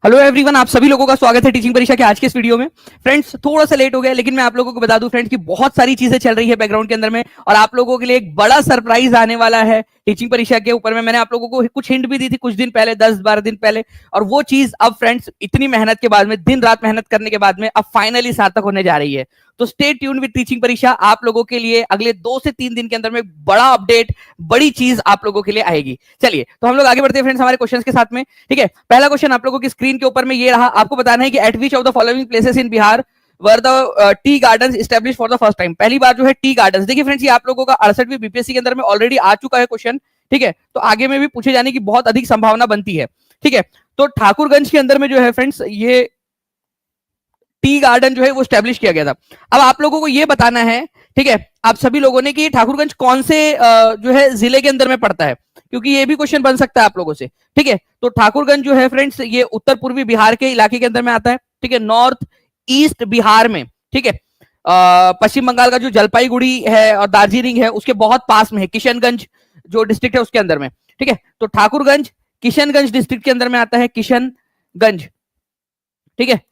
Hello everyone, आप सभी लोगों का स्वागत है टीचिंग परीक्षा के आज के इस वीडियो में। फ्रेंड्स, थोड़ा सा लेट हो गया, लेकिन मैं आप लोगों को बता दूं फ्रेंड्स कि बहुत सारी चीजें चल रही है बैकग्राउंड के अंदर में, और आप लोगों के लिए एक बड़ा सरप्राइज आने वाला है टीचिंग परीक्षा के ऊपर में। मैंने आप लोगों को कुछ हिंट भी दी थी कुछ दिन पहले, 10-12 दिन पहले, और वो चीज अब फ्रेंड्स इतनी मेहनत के बाद में, दिन रात मेहनत करने के बाद में, अब फाइनली सार्थक होने जा रही है। तो स्टे ट्यून विद टीचिंग परीक्षा। आप लोगों के लिए अगले 2 से 3 दिन के अंदर में बड़ा अपडेट, बड़ी चीज आप लोगों के लिए आएगी। चलिए, तो हम लोग आगे बढ़ते हैं फ्रेंड्स हमारे क्वेश्चंस के साथ में। ठीक है, पहला क्वेश्चन आप लोगों की स्क्रीन के ऊपर में ये रहा। आपको बताना है कि eight which of the following places in Bihar were the tea garden establish for the first time. पहली बार जो है टी गार्डन। देखिए फ्रेंड्स, ये आप लोगों का 68वीं बीपीएससी के अंदर में ऑलरेडी आ चुका है क्वेश्चन। ठीक है, तो आगे में भी पूछे जाने की बहुत अधिक संभावना बनती है। ठीक है, तो ठाकुरगंज के अंदर में जो है फ्रेंड्स ये टी गार्डन जो है वो स्टैब्लिश किया गया था। अब आप लोगों को ये बताना है, ठीक है, आप सभी लोगों ने, कि ठाकुरगंज कौन से जो है जिले के अंदर में पड़ता है, क्योंकि ये भी क्वेश्चन बन सकता है आप लोगों से। ठीक है, तो ठाकुरगंज जो है फ्रेंड्स ये उत्तर पूर्वी बिहार के इलाके के अंदर में आता है। ठीक है, नॉर्थ ईस्ट बिहार में। ठीक है, पश्चिम बंगाल का जो जलपाईगुड़ी है और दार्जिलिंग है उसके बहुत पास में है। किशनगंज जो डिस्ट्रिक्ट है उसके अंदर में। ठीक है, तो ठाकुरगंज किशनगंज डिस्ट्रिक्ट के अंदर में आता है। किशनगंज, ठीक है,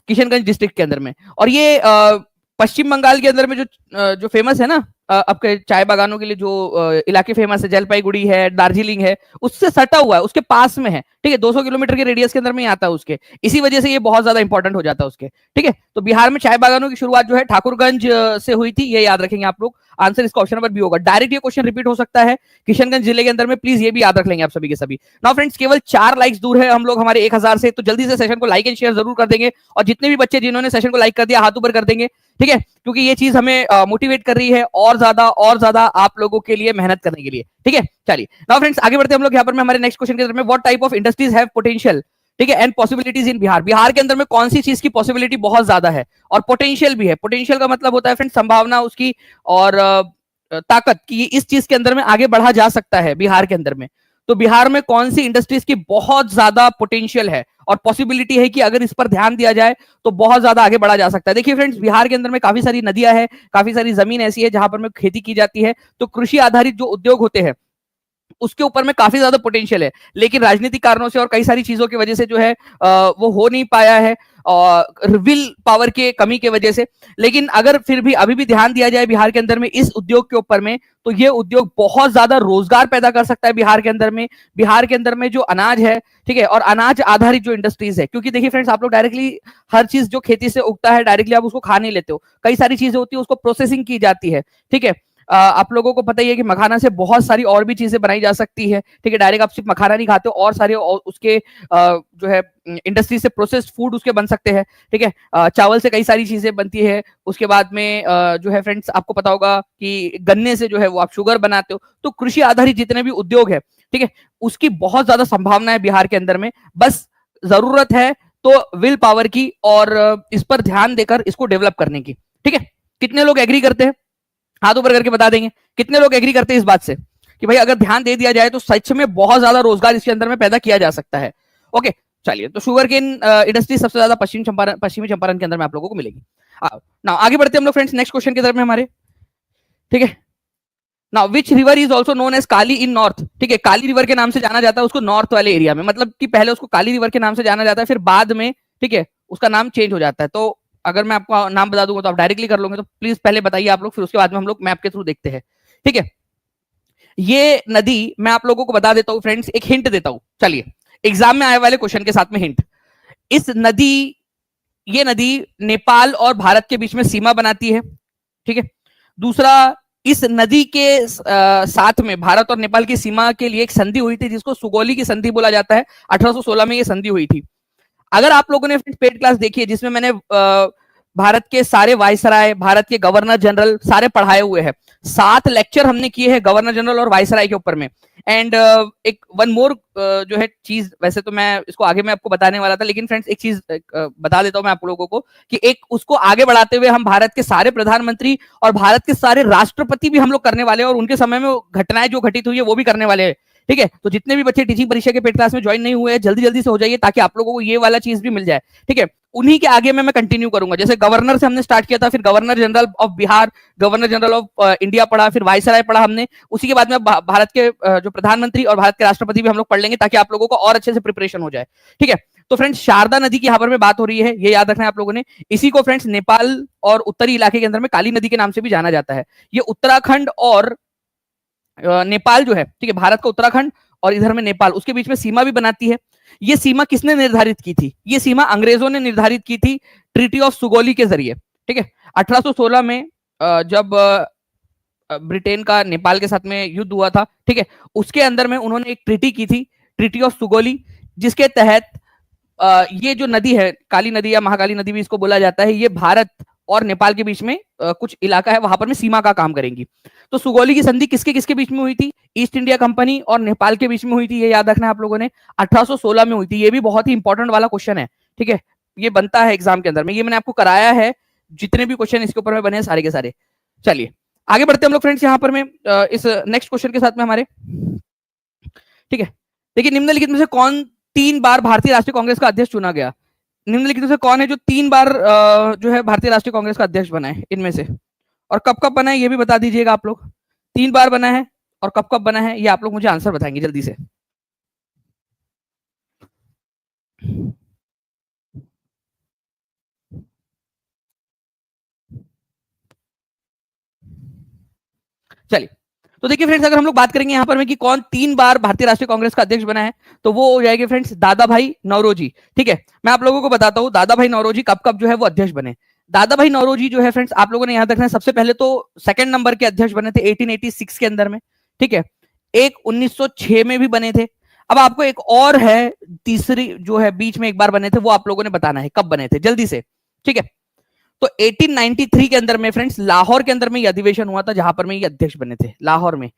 किशनगंज डिस्ट्रिक्ट के अंदर में। और ये पश्चिम बंगाल के अंदर में जो फेमस है ना, आपके चाय बागानों के लिए जो इलाके फेमस है, जलपाईगुड़ी है, दार्जिलिंग है, उससे सटा हुआ है, उसके पास में है। ठीक है, 200 किलोमीटर के रेडियस के अंदर में आता है उसके। इसी वजह से ये बहुत ज्यादा इंपॉर्टेंट हो जाता है उसके। ठीक है, तो बिहार में चाय बागानों की शुरुआत जो है ठाकुरगंज से हुई थी, ये याद रखेंगे आप लोग। आंसर इसका ऑप्शन नंबर बी होगा। डायरेक्ट ये क्वेश्चन रिपीट हो सकता है किशनगंज जिले के अंदर में, प्लीज ये भी याद रख लेंगे आप सभी के सभी। नाउ फ्रेंड्स, केवल 4 लाइक्स दूर है हम लोग हमारे 1000 से, तो जल्दी से सेशन को लाइक एंड शेयर जरूर कर देंगे। और जितने भी बच्चे जिन्होंने सेशन को लाइक कर दिया, हाथ ऊपर कर देंगे। ठीक है, क्योंकि ये चीज हमें मोटिवेट कर रही है और ज्यादा आप लोगों के लिए मेहनत करने के लिए। ठीक है, चलिए नाउ फ्रेंड्स आगे बढ़ते हैं हम लोग यहाँ पर में हमारे नेक्स्ट क्वेश्चन के अंदर में। What type of industries have potential, ठीक है, and possibilities in Bihar. Bihar के अंदर में कौन सी चीज की पॉसिबिलिटी बहुत ज्यादा है और पोटेंशियल भी है। पोटेंशियल का मतलब होता है फ्रेंड्स संभावना उसकी, और ताकत की इस चीज के अंदर में आगे बढ़ा जा सकता है बिहार के अंदर में। तो बिहार में कौन सी इंडस्ट्रीज की बहुत ज्यादा पोटेंशियल है और पॉसिबिलिटी है कि अगर इस पर ध्यान दिया जाए तो बहुत ज्यादा आगे बढ़ा जा सकता है। देखिए फ्रेंड्स, बिहार के अंदर में काफी सारी नदियां हैं, काफी सारी जमीन ऐसी है जहां पर में खेती की जाती है। तो कृषि आधारित जो उद्योग होते हैं उसके ऊपर में काफी ज्यादा पोटेंशियल है, लेकिन राजनीतिक कारणों से और कई सारी चीजों की वजह से जो है वो हो नहीं पाया है, और विल पावर के कमी के वजह से। लेकिन अगर फिर भी अभी भी ध्यान दिया जाए बिहार के अंदर में इस उद्योग के ऊपर में, तो ये उद्योग बहुत ज्यादा रोजगार पैदा कर सकता है बिहार के अंदर में। बिहार के अंदर में जो अनाज है, ठीक है, और अनाज आधारित जो इंडस्ट्रीज है, क्योंकि देखिए फ्रेंड्स, आप लोग डायरेक्टली हर चीज जो खेती से उगता है डायरेक्टली आप उसको खा नहीं लेते हो। कई सारी चीजें होती है, उसको प्रोसेसिंग की जाती है। ठीक है, आप लोगों को पता ही है कि मखाना से बहुत सारी और भी चीजें बनाई जा सकती है। ठीक है, डायरेक्ट आप सिर्फ मखाना नहीं खाते हो, और सारे और उसके जो है इंडस्ट्री से प्रोसेस्ड फूड उसके बन सकते हैं। ठीक है, चावल से कई सारी चीजें बनती है। उसके बाद में जो है फ्रेंड्स, आपको पता होगा कि गन्ने से जो है वो आप शुगर बनाते हो। तो कृषि आधारित जितने भी उद्योग है, ठीक है, उसकी बहुत ज्यादा संभावना है बिहार के अंदर में। बस जरूरत है तो विल पावर की, और इस पर ध्यान देकर इसको डेवलप करने की। ठीक है, कितने लोग एग्री करते हैं? हाथ ऊपर करके बता देंगे कितने लोग एग्री करते हैं इस बात से कि भाई अगर ध्यान दे दिया जाए तो सच में बहुत ज्यादा रोजगार इसके अंदर में पैदा किया जा सकता है। ओके, चलिए, तो शुगर केन इंडस्ट्री सबसे ज्यादा पश्चिमी चंपारण के अंदर में आप लोगों को मिलेगी। ना आगे बढ़ते हम लोग फ्रेंड्स नेक्स्ट क्वेश्चन की तरफ में हमारे। ठीक है, now which river is also known as Kali in north. ठीक है, काली रिवर के नाम से जाना जाता है उसको नॉर्थ वाले एरिया में, मतलब कि पहले उसको काली रिवर के नाम से जाना जाता है, फिर बाद में, ठीक है, उसका नाम चेंज हो जाता है। तो अगर मैं आपको नाम बता दूंगा तो आप डायरेक्टली कर लोगे, तो प्लीज पहले बताइए आप लोग, फिर उसके बाद में हम लोग मैप के थ्रू देखते हैं। ठीक है, ये नदी मैं आप लोगों को बता देता हूं फ्रेंड्स, एक हिंट देता हूं। चलिए, एग्जाम में आए वाले क्वेश्चन के साथ में हिंट। ये नदी नेपाल और भारत के बीच में सीमा बनाती है। ठीक है, दूसरा, इस नदी के साथ में भारत और नेपाल की सीमा के लिए एक संधि हुई थी जिसको सुगौली की संधि बोला जाता है। 1816 में ये संधि हुई थी। अगर आप लोगों ने पेड क्लास देखी है जिसमें मैंने भारत के सारे वायसराय, भारत के गवर्नर जनरल सारे पढ़ाए हुए हैं, 7 लेक्चर हमने किए हैं गवर्नर जनरल और वायसराय के ऊपर में। एंड एक वन मोर जो है चीज, वैसे तो मैं इसको आगे मैं आपको बताने वाला था, लेकिन फ्रेंड्स एक चीज बता देता हूं मैं आप लोगों को कि एक उसको आगे बढ़ाते हुए हम भारत के सारे प्रधानमंत्री और भारत के सारे राष्ट्रपति भी हम लोग करने वाले हैं, और उनके समय में घटनाएं जो घटित हुई है वो भी करने वाले हैं। ठीक है। तो जितने भी बच्चे टीचिंग परीक्षा के पेड क्लास में ज्वाइन नहीं हुए हैं, जल्दी जल्दी से हो जाइए ताकि आप लोगों को ये वाला चीज भी मिल जाए, ठीक है। उन्हीं के आगे मैं कंटिन्यू करूंगा। जैसे गवर्नर से हमने स्टार्ट किया था, फिर governor general of Bihar, governor general of India पढ़ा, फिर वायसराय पढ़ा हमने। उसी के बाद में भारत के जो प्रधानमंत्री और भारत के राष्ट्रपति भी हम लोग पढ़ लेंगे ताकि आप लोगों को और अच्छे से प्रिपरेशन हो जाए, ठीक है। तो फ्रेंड्स, शारदा नदी की यहाँ पर में बात हो रही है, ये याद रखना है आप लोगों ने। इसी को फ्रेंड्स नेपाल और उत्तरी इलाके के अंदर में काली नदी के नाम से भी जाना जाता है। ये उत्तराखंड और नेपाल जो है, ठीक है, भारत का उत्तराखंड और इधर में नेपाल, उसके बीच में सीमा भी बनाती है। ये सीमा किसने निर्धारित की थी? ये सीमा अंग्रेजों ने निर्धारित की थी ट्रीटी ऑफ सुगोली के जरिए, ठीक है। 1816 में जब ब्रिटेन का नेपाल के साथ में युद्ध हुआ था, ठीक है, उसके अंदर में उन्होंने एक ट्रीटी की थी, ट्रीटी ऑफ सुगोली, जिसके तहत ये जो नदी है, काली नदी या महाकाली नदी भी इसको बोला जाता है, ये भारत और नेपाल के बीच में कुछ इलाका है, वहां पर में सीमा का काम करेंगी। तो सुगोली की संधि किसके किसके बीच में हुई थी? ईस्ट इंडिया कंपनी और नेपाल के बीच में हुई थी, ये याद रखना है आप लोगों ने। 1816 में हुई थी। ये भी बहुत ही इंपॉर्टेंट वाला क्वेश्चन है, ठीक है, ये बनता है एग्जाम के अंदर में। ये मैंने आपको कराया है, जितने भी क्वेश्चन इसके ऊपर में बने सारे के सारे। चलिए आगे बढ़ते हैं हम लोग फ्रेंड्स यहाँ पर में इस नेक्स्ट क्वेश्चन के साथ में हमारे, ठीक है। देखिए, निम्नलिखित में से कौन 3 बार भारतीय राष्ट्रीय कांग्रेस का अध्यक्ष चुना गया? निम्नलिखित में से कौन है जो 3 बार जो है भारतीय राष्ट्रीय कांग्रेस का अध्यक्ष बना है इनमें से? और कब कब बना है ये भी बता दीजिएगा आप लोग। 3 बार बना है और कब कब बना है, ये आप लोग मुझे आंसर बताएंगे जल्दी से। चलिए, तो देखिए फ्रेंड्स, अगर हम लोग बात करेंगे यहाँ पर में कि कौन 3 बार भारतीय राष्ट्रीय कांग्रेस का अध्यक्ष बना है, तो वो हो जाएंगे फ्रेंड्स दादा भाई नौरोजी, ठीक है। मैं आप लोगों को बताता हूँ दादा भाई नौरोजी कब कब जो है वो अध्यक्ष बने। दादा भाई नौरोजी जो है फ्रेंड्स, आप लोगों ने याद रखना है, सबसे पहले तो 2nd नंबर के अध्यक्ष बने थे 1886 के अंदर में, ठीक है। एक 1906 में भी बने थे। अब आपको एक और है, तीसरी जो है बीच में एक बार बने थे, वो आप लोगों ने बताना है कब बने थे, जल्दी से, ठीक है। तो 1893 के अंदर में फ्रेंड्स लाहौर के अंदर में ये अधिवेशन हुआ था जहां पर में ये अध्यक्ष बने थे, लाहौर में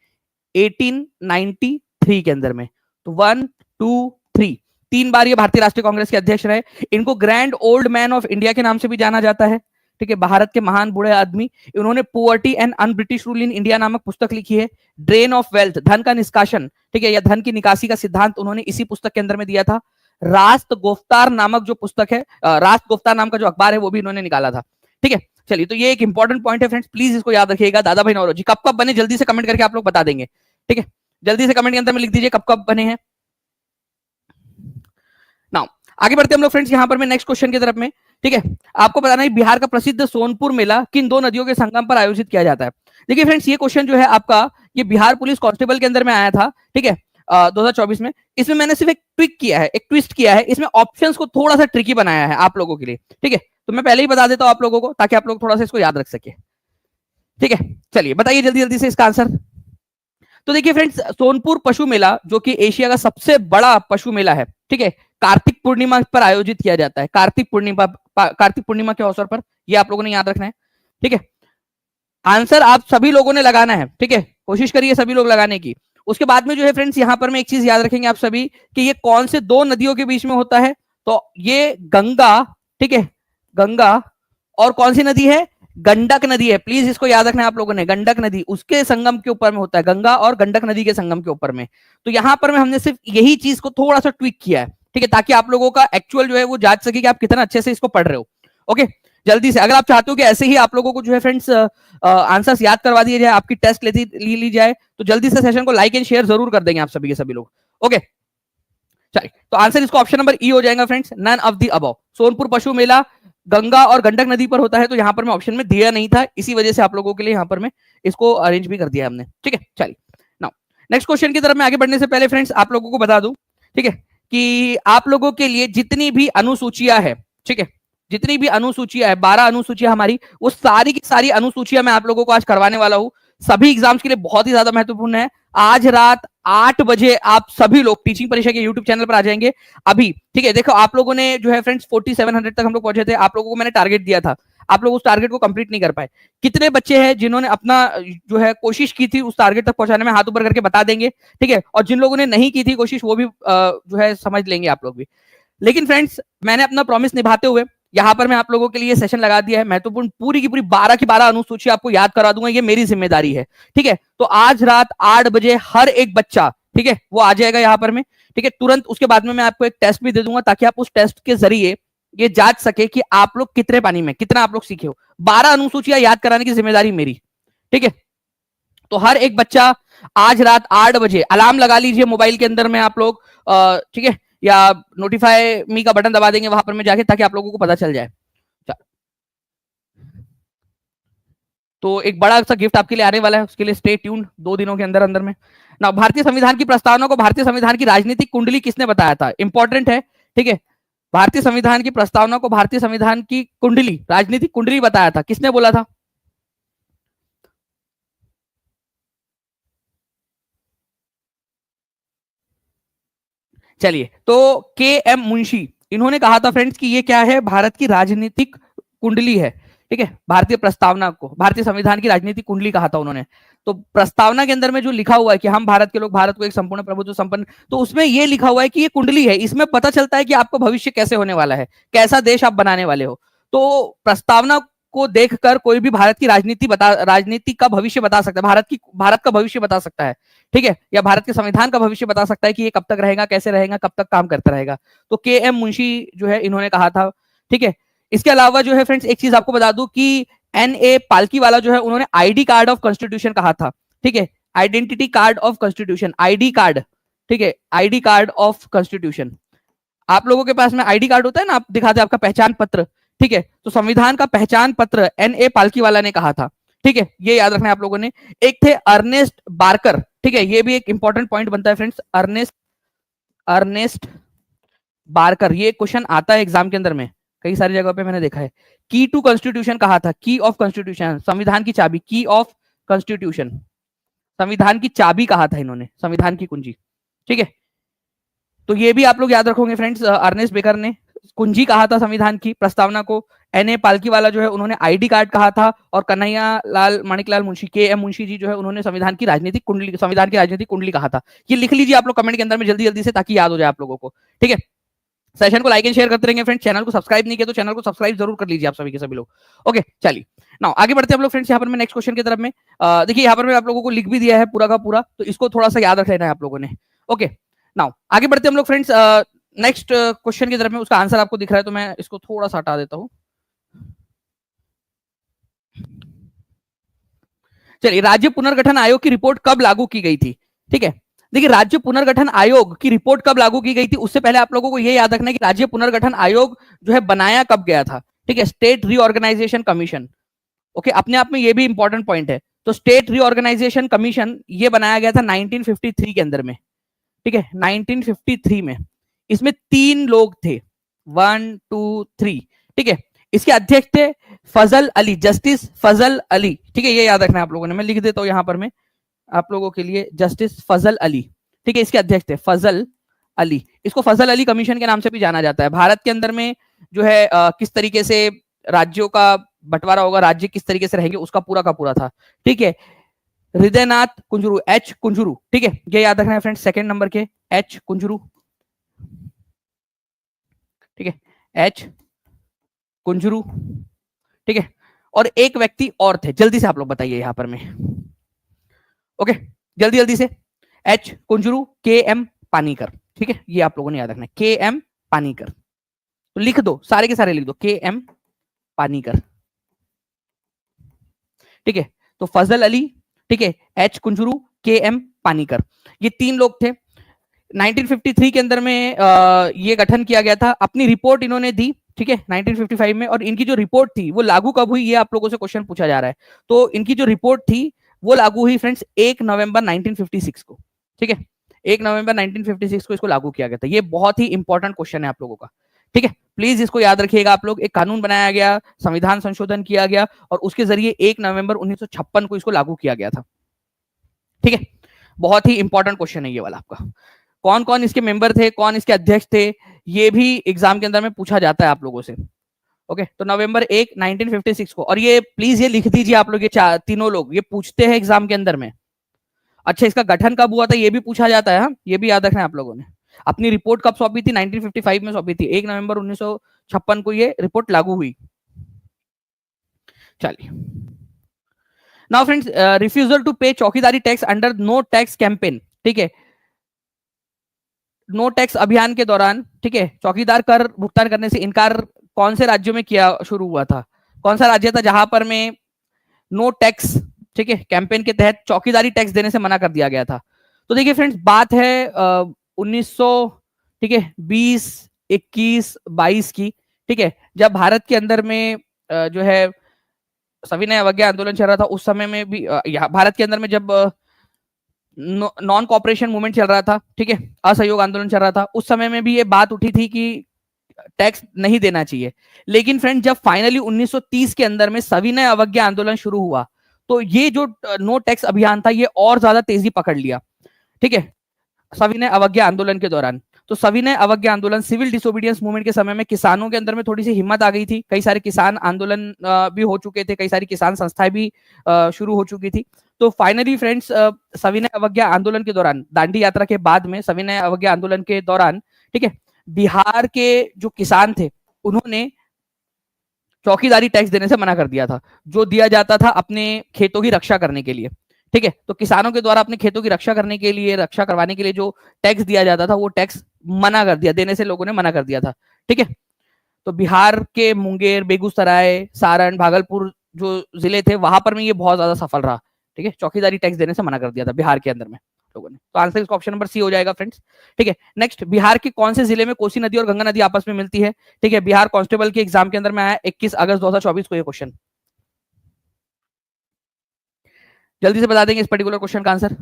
1893 के अंदर में। तो 1 2 3 3 बार ये भारतीय राष्ट्रीय कांग्रेस के अध्यक्ष रहे। इनको grand old man of India के नाम से भी जाना जाता है, ठीक है, भारत के महान बूढ़े आदमी। इन्होंने poverty and un British rule in India नामक पुस्तक लिखी है। ड्रेन ऑफ वेल्थ, धन का निष्कासन, ठीक है, या धन की निकासी का सिद्धांत उन्होंने इसी पुस्तक के अंदर में दिया था। रास्त गोफ्तार नामक जो पुस्तक है, रास्त गोफ्तार नाम का जो अखबार है, वो भी इन्होंने निकाला था, ठीक है। चलिए, तो ये एक इंपॉर्टेंट पॉइंट है फ्रेंड्स, प्लीज इसको याद रखिएगा। दादा भाई नौरोजी कब कब बने, जल्दी से कमेंट करके आप लोग बता देंगे, ठीक है। जल्दी से कमेंट के अंदर में लिख दीजिए कब कब बने हैं। नाउ आगे बढ़ते हैं हम लोग फ्रेंड्स यहाँ पर मैं नेक्स्ट क्वेश्चन की तरफ में, ठीक है। आपको बताना है बिहार का प्रसिद्ध सोनपुर मेला किन 2 नदियों के संगम पर आयोजित किया जाता है। देखिए फ्रेंड्स, ये क्वेश्चन जो है आपका, ये बिहार पुलिस कांस्टेबल के अंदर में आया था, ठीक है, 2024 में। इसमें मैंने सिर्फ एक ट्विक किया है, एक ट्विस्ट किया है, इसमें ऑप्शंस को थोड़ा सा ट्रिकी बनाया है आप लोगों के लिए, ठीक है। तो मैं पहले ही बता देता हूं आप लोगों को ताकि आप लोग थोड़ा सा इसको याद रख सके, ठीक है। चलिए बताइए जल्दी जल्दी से इसका आंसर। तो देखिए फ्रेंड्स, सोनपुर पशु मेला जो कि एशिया का सबसे बड़ा पशु मेला है, ठीक है, कार्तिक पूर्णिमा पर आयोजित किया जाता है। कार्तिक पूर्णिमा के अवसर पर, ये आप लोगों ने याद रखना है, ठीक है। आंसर आप सभी लोगों ने लगाना है, ठीक है, कोशिश करिए सभी लोग लगाने की। उसके बाद में जो है फ्रेंड्स, यहां पर मैं एक चीज याद रखेंगे आप सभी कि ये कौन से 2 नदियों के बीच में होता है। तो ये गंगा, ठीक है, गंगा, और कौन सी नदी है? गंडक नदी है। प्लीज इसको याद रखना है आप लोगों ने, गंडक नदी, उसके संगम के ऊपर में होता है, गंगा और गंडक नदी के संगम के ऊपर में। तो यहां पर में हमने सिर्फ यही चीज को थोड़ा सा ट्विक किया है, ठीक है, ताकि आप लोगों का एक्चुअल जो है वो जांच सके कि आप कितना अच्छे से इसको पढ़ रहे हो। ओके, जल्दी से, अगर आप चाहते हो कि ऐसे ही आप लोगों को जो है फ्रेंड्स आंसर्स याद करवा दिए जाए, आपकी टेस्ट ली जाए, तो जल्दी से सेशन को लाइक एंड शेयर जरूर कर देंगे आप सभी के सभी लोग। ओके, चलिए, तो आंसर इसको ऑप्शन नंबर ई हो जाएगा friends, none of the above. Sonpur पशु मेला गंगा और गंडक नदी पर होता है, तो यहां पर मैं ऑप्शन में दिया नहीं था, इसी वजह से आप लोगों के लिए यहां पर मैं इसको अरेंज भी कर दिया हमने, ठीक है। चलिए, नाउ नेक्स्ट क्वेश्चन की तरफ मैं आगे बढ़ने से पहले फ्रेंड्स आप लोगों को बता दूं, ठीक है, कि आप लोगों के लिए जितनी भी अनुसूचियां है, ठीक है, जितनी भी अनुसूचियां है, 12 अनुसूचियां हमारी, वो सारी की सारी अनुसूचियां मैं आप लोगों को आज करवाने वाला हूं। सभी एग्जाम्स के लिए बहुत ही ज्यादा महत्वपूर्ण है। आज रात 8 बजे आप सभी लोग टीचिंग परीक्षा के यूट्यूब चैनल पर आ जाएंगे अभी, ठीक है। देखो, आप लोगों ने जो है फ्रेंड्स 4700 तक हम लोग पहुंचे थे, आप लोगों को मैंने टारगेट दिया था, आप लोग उस टारगेट को कंप्लीट नहीं कर पाए। कितने बच्चे हैं जिन्होंने अपना जो है कोशिश की थी उस टारगेट तक पहुंचाने में, हाथ ऊपर करके बता देंगे, ठीक है। और जिन लोगों ने नहीं की थी कोशिश, वो भी जो है समझ लेंगे आप लोग भी। लेकिन फ्रेंड्स, मैंने अपना प्रॉमिस निभाते हुए यहां पर मैं आप लोगों के लिए सेशन लगा दिया है महत्वपूर्ण, पूरी की पूरी 12 की 12 अनुसूची आपको याद करा दूंगा, ये मेरी जिम्मेदारी है, ठीक है। तो आज रात 8 बजे हर एक बच्चा, ठीक है, वो आ जाएगा यहाँ पर में। ठीक है, तुरंत उसके बाद में मैं आपको एक टेस्ट भी दे दूंगा ताकि आप उस टेस्ट के जरिए ये जांच सके कि आप लोग कितने पानी में, कितना आप लोग सीखे हो। 12 अनुसूचियां याद कराने की जिम्मेदारी मेरी। ठीक है, तो हर एक बच्चा आज रात 8 बजे अलार्म लगा लीजिए मोबाइल के अंदर में आप लोग, ठीक है, या नोटिफाई मी का बटन दबा देंगे वहां पर में जाके, ताकि आप लोगों को पता चल जाए। तो एक बड़ा सा गिफ्ट आपके लिए आने वाला है, उसके लिए स्टे ट्यून 2 दिनों के अंदर अंदर में ना। भारतीय संविधान की प्रस्तावना को भारतीय संविधान की राजनीतिक कुंडली किसने बताया था? इंपॉर्टेंट है। ठीक है, भारतीय संविधान की प्रस्तावना को भारतीय संविधान की कुंडली, राजनीतिक कुंडली बताया था, किसने बोला था? चलिए, तो के एम मुंशी, इन्होंने कहा था फ्रेंड्स कि ये क्या है, भारत की राजनीतिक कुंडली है। ठीक है, भारतीय प्रस्तावना को भारतीय संविधान की राजनीतिक कुंडली कहा था उन्होंने। तो प्रस्तावना के अंदर में जो लिखा हुआ है कि हम भारत के लोग भारत को एक संपूर्ण प्रभुत्व संपन्न, तो उसमें ये लिखा हुआ है कि ये कुंडली है, इसमें पता चलता है कि आपका भविष्य कैसे होने वाला है, कैसा देश आप बनाने वाले हो। तो प्रस्तावना को देखकर कोई भी भारत की राजनीति का भविष्य बता सकता है, भारत का भविष्य बता सकता है। ठीक है, या भारत के संविधान का भविष्य बता सकता है कि ये कब तक रहेगा, कैसे रहेगा, कब तक काम करता रहेगा। तो के एम मुंशी जो है इन्होंने कहा था। ठीक है, इसके अलावा जो है फ्रेंड्स एक चीज आपको बता दूं कि एन ए पालकी वाला जो है उन्होंने आईडी कार्ड ऑफ कॉन्स्टिट्यूशन कहा था। ठीक है, identity card of constitution, ID card. ठीक है, आईडी कार्ड ऑफ कॉन्स्टिट्यूशन। आप लोगों के पास में आईडी कार्ड होता है ना, आप दिखाते हैं आपका पहचान पत्र। ठीक है, तो संविधान का पहचान पत्र एन ए पालकी वाला ने कहा था। ठीक है, ये याद रखना है आप लोगों ने। एक थे अर्नेस्ट बार्कर। ठीक है, ये भी एक इंपॉर्टेंट पॉइंट बनता है फ्रेंड्स, अर्नेस्ट अर्नेस्ट बार्कर। ये क्वेश्चन आता है एग्जाम के अंदर में कई सारी जगह पे मैंने देखा है। की टू कॉन्स्टिट्यूशन कहा था, की ऑफ कॉन्स्टिट्यूशन, संविधान की चाबी, की ऑफ कॉन्स्टिट्यूशन, संविधान की चाबी कहा था इन्होंने, संविधान की कुंजी। ठीक है, तो ये भी आप लोग याद रखोगे फ्रेंड्स, अर्नेस्ट बेकर ने कुंजी कहा था संविधान की प्रस्तावना को। एन ए पालकी वाला जो है उन्होंने आईडी कार्ड कहा था, और कन्हैया लाल माणिकलाल मुंशी, के एम मुंशी जी जो है उन्होंने संविधान की राजनीतिक कुंडली, संविधान की राजनीतिक कुंडली कहा था। ये लिख लीजिए आप लोग कमेंट के अंदर में जल्दी जल्दी से, ताकि याद हो जाए आप लोगों को। ठीक है, सेशन को लाइक एंड शेयर करते रहेंगे फ्रेंड्स। चैनल को सब्सक्राइब नहीं किया तो चैनल को सब्सक्राइब जरूर कर लीजिए आप सभी के सभी लोग। ओके, चलिए नाउ आगे बढ़ते हैं हम लोग फ्रेंड्स। यहाँ पर मैं नेक्स्ट क्वेश्चन की तरफ में, देखिए यहाँ पर मैं आप लोगों को लिख भी दिया है पूरा का पूरा, तो इसको थोड़ा सा याद रख लेना है आप लोगों ने। ओके, नाउ आगे बढ़ते हैं हम लोग फ्रेंड्स नेक्स्ट क्वेश्चन की तरफ में। उसका आंसर आपको दिख रहा है, तो मैं इसको थोड़ा सा हटा देता हूँ। चलिए, राज्य पुनर्गठन आयोग की रिपोर्ट कब लागू की गई थी? ठीक है, देखिए राज्य पुनर्गठन आयोग की रिपोर्ट कब लागू की गई थी, उससे पहले आप लोगों को यह याद रखना है कि राज्य पुनर्गठन आयोग जो है बनाया कब गया था। ठीक है, स्टेट रीऑर्गेनाइजेशन कमीशन। ओके, अपने आप में ये भी इंपॉर्टेंट पॉइंट है। तो स्टेट रीऑर्गेनाइजेशन कमीशन ये बनाया गया था 1953 के अंदर में। ठीक है, 1953 में। इसमें 3 लोग थे, 1 2 3। ठीक है, इसके अध्यक्ष थे फजल अली, जस्टिस फजल अली। ठीक है, ये याद रखना है आप लोगों ने, मैं लिख देता हूं यहां पर मैं आप लोगों के लिए, जस्टिस फजल अली। ठीक है, इसके अध्यक्ष थे फजल अली। इसको फजल अली कमीशन के नाम से भी जाना जाता है। भारत के अंदर में जो है किस तरीके से राज्यों का बंटवारा होगा, राज्य किस तरीके से रहेंगे, उसका पूरा का पूरा था। ठीक है, हृदयनाथ कुंजरू, एच कुंजरू। ठीक है, ये याद रखना है फ्रेंड्स, सेकंड नंबर के एच कुंजरू। ठीक है, एच कुंजरू। ठीक है, और एक व्यक्ति और थे, जल्दी से आप लोग बताइए यहां पर में। ओके, जल्दी जल्दी से, एच कुंजरू, के एम पानीकर। ठीक है, ये आप लोगों ने याद रखना है, के एम पानीकर। तो लिख दो, सारे के सारे लिख दो, के एम पानीकर। ठीक है, तो फजल अली, ठीक है, एच कुंजरू, के एम पानीकर, ये 3 लोग थे। 1953 के अंदर में ये गठन किया गया था। अपनी रिपोर्ट इन्होंने दी, ठीक है, 1955 में। और इनकी जो रिपोर्ट थी वो लागू कब हुई, ये आप लोगों से क्वेश्चन पूछा जा रहा है। तो इनकी जो रिपोर्ट थी वो लागू हुई फ्रेंड्स 1 नवंबर 1956 को। ठीक है, 1 नवंबर 1956 को इसको लागू किया गया था। ये बहुत ही इंपॉर्टेंट क्वेश्चन है आप लोगों का। ठीक है, प्लीज इसको याद रखिएगा आप लोग। एक कानून बनाया गया, संविधान संशोधन किया गया, और उसके जरिए 1 नवंबर 1956 को इसको लागू किया गया था। ठीक है, बहुत ही इंपॉर्टेंट क्वेश्चन है ये वाला आपका। कौन कौन इसके मेंबर थे, कौन इसके अध्यक्ष थे, ये भी एग्जाम के अंदर में पूछा जाता है आप लोगों से। ओके, तो नवंबर 1 1956 को। और ये प्लीज ये लिख दीजिए आप लोग, ये तीनों लोग ये पूछते हैं एग्जाम के अंदर में। अच्छा, इसका गठन कब हुआ था ये भी पूछा जाता है, हाँ? ये भी याद रखना है आप लोगों ने। अपनी रिपोर्ट कब सौंपी थी? 1955 में सौंपी थी, 1 नवंबर 1956 को ये रिपोर्ट लागू हुई। चलिए, now friends, refusal to pay chowkidari tax under no tax campaign. ठीक है, नो टैक्स अभियान के दौरान, ठीक है, चौकीदार कर भुगतान करने से इनकार कौन से राज्यों में किया शुरू हुआ था? कौन सा राज्य था जहां पर में नो टैक्स, ठीक है, कैंपेन के तहत चौकीदारी टैक्स देने से मना कर दिया गया था? तो देखिए फ्रेंड्स, बात है 1900, ठीक है, 20, 21, 22 की, ठीक है, जब भारत के अंदर में जो है सविनय अवज्ञा आंदोलन चल रहा था, उस समय में भी भारत के अंदर में जब नॉन कॉपरेशन मूवमेंट चल रहा था, ठीक है, असहयोग आंदोलन चल रहा था, उस समय में भी ये बात उठी थी कि टैक्स नहीं देना चाहिए। लेकिन फ्रेंड, जब फाइनली 1930 के अंदर में सविनय अवज्ञा आंदोलन शुरू हुआ, तो ये जो नो टैक्स अभियान था, ये और ज्यादा तेजी पकड़ लिया, ठीक है, सविनय अवज्ञा आंदोलन के दौरान। तो सविनय अवज्ञा आंदोलन, सिविल डिसोबीडियंस मूवमेंट के समय में किसानों के अंदर में थोड़ी सी हिम्मत आ गई थी, कई सारे किसान आंदोलन भी हो चुके थे, कई सारी किसान संस्थाएं भी शुरू हो चुकी थी। तो फाइनली फ्रेंड्स, सविनय अवज्ञा आंदोलन के दौरान, दांडी यात्रा के बाद में सविनय अवज्ञा आंदोलन के दौरान, ठीक है, बिहार के जो किसान थे, उन्होंने चौकीदारी टैक्स देने से मना कर दिया था, जो दिया जाता था अपने खेतों की रक्षा करने के लिए, ठीक है। तो किसानों के द्वारा अपने खेतों की रक्षा करने के लिए, रक्षा करवाने के लिए जो टैक्स दिया जाता था, वो टैक्स मना कर दिया, देने से लोगों ने मना कर दिया था, ठीक है। तो बिहार के मुंगेर, बेगूसराय, सारण, भागलपुर जो जिले थे, वहां पर में ये बहुत ज्यादा सफल रहा, ठीक है, चौकीदारी टैक्स देने से मना कर दिया था बिहार के अंदर में लोगों ने। तो आंसर इसका ऑप्शन नंबर सी हो जाएगा फ्रेंड्स, ठीक है। नेक्स्ट, बिहार के कौन से जिले में कोसी नदी और गंगा नदी आपस में मिलती है? ठीक है, बिहार कांस्टेबल के एग्जाम के अंदर में आया 21 अगस्त 2024 को ये क्वेश्चन। जल्दी से बता देंगे इस पर्टिकुलर क्वेश्चन का आंसर।